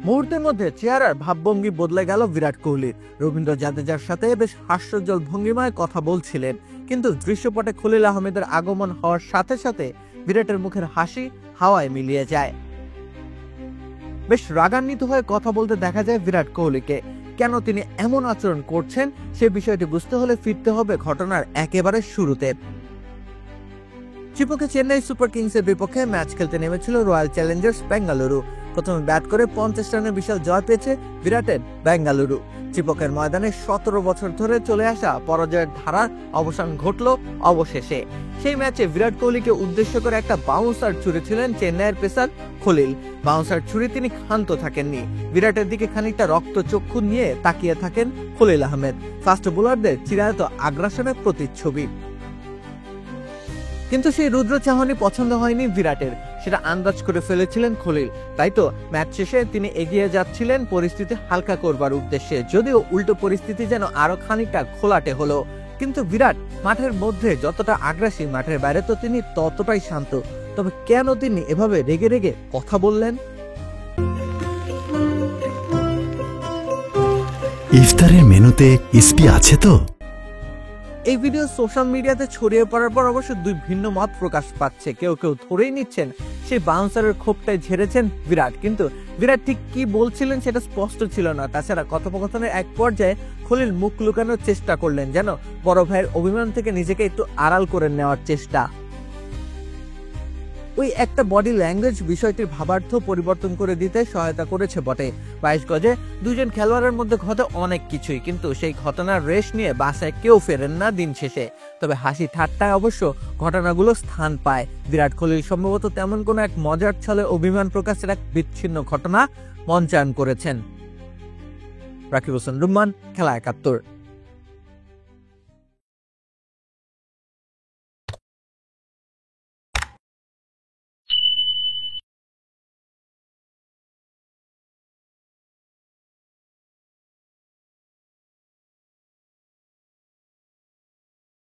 মুহূর্তের মধ্যে চেহারার ভাবভঙ্গি বদলে গেল বিরাট কোহলির। রবীন্দ্র জাদেজার সাথে বেশ হাস্যোজ্জ্বল ভঙ্গিমায় কথা বলছিলেন, কিন্তু দৃশ্যপটে খলিল আহমেদের আগমন হওয়ার সাথে সাথে বিরাটের মুখের হাসি হাওয়ায় মিলিয়ে যায়। বেশ রাগান্বিত হয়ে কথা বলতে দেখা যায় বিরাট কোহলিকে। কেন তিনি এমন আচরণ করছেন সে বিষয়টি বুঝতে হলে ফিরতে হবে ঘটনার একেবারে শুরুতে। চিপকে চেন্নাই সুপার কিংসের বিপক্ষে ম্যাচ খেলতে নেমেছিল রয়্যাল চ্যালেঞ্জার্স বেঙ্গালুরু। প্রথমে ব্যাট করে 50 রানের বিশাল জয় পেয়েছে বিরাটের বেঙ্গালুরু। চিপকের ময়দানে 17 বছর ধরে চলে আসা পরাজয়ের ধারার অবসান ঘটল অবশেষে। সেই ম্যাচে বিরাট কোহলিকে উদ্দেশ্য করে একটা বাউন্সার ছুড়েছিলেন চেন্নাইয়ের পেসার খলিল। বাউন্সার ছুড়ে তিনি ক্ষান্ত থাকেননি, বিরাটের দিকে খানিকটা রক্তচক্ষু নিয়ে তাকিয়ে থাকেন খলিল আহমেদ। ফাস্ট বোলারদের চিরায়ত আগ্রাসনের প্রতিচ্ছবি। কিন্তু সেই রুদ্র চাহনি পছন্দ হয়নি বিরাটের, সেটা আন্দাজ করে ফেলেছিলেন খলিল। তাই তো ম্যাচ শেষে তিনি এগিয়ে যাচ্ছিলেন পরিস্থিতি হালকা করবার উদ্দেশ্যে, যদিও উল্টো পরিস্থিতি যেন আরো খানিকটা খোলাটে হলো। কিন্তু বিরাট মাঠের মধ্যে যতটা আগ্রাসী, মাঠের বাইরে তো তিনি ততটাই শান্ত। তবে কেন তিনি এভাবে রেগে রেগে কথা বললেন? ইফতারের মেনুতে ইসপি আছে তো? এই ভিডিও সোশ্যাল মিডিয়াতে ছড়িয়ে পড়ার পর অবশ্য দুই ভিন্ন মত প্রকাশ পাচ্ছে। কেউ কেউ ধরেই নিচ্ছেন সেই বাউন্সারের ক্ষোভটাই ঝেড়েছেন বিরাট, কিন্তু বিরাট ঠিক কি বলছিলেন সেটা স্পষ্ট ছিল না। তাছাড়া কথোপকথনের এক পর্যায়ে খলিল মুখ লুকানোর চেষ্টা করলেন, যেন বড় ভাইয়ের অভিমান থেকে নিজেকে একটু আড়াল করে নেওয়ার চেষ্টা। ওই একটা বডি ল্যাঙ্গুয়েজ বিষয়টির ভাবার্থ পরিবর্তন করে দিতে সহায়তা করেছে বটে। 22 গজে দুজন খেলোয়াড়ের মধ্যে ঘটে অনেক কিছুই, কিন্তু সেই ঘটনার রেশ নিয়ে বাসায় কেউ ফেরেন না দিন শেষে। তবে হাসি ঠাট্টায় অবশ্য ঘটনাগুলো স্থান পায়। বিরাট কোহলি সম্ভবত তেমন কোনো এক মজার ছলে অভিমান প্রকাশের এক বিচ্ছিন্ন ঘটনা মঞ্চায়ন করেছেন। রাকিব হোসেন রুম্মান, খেলা 71।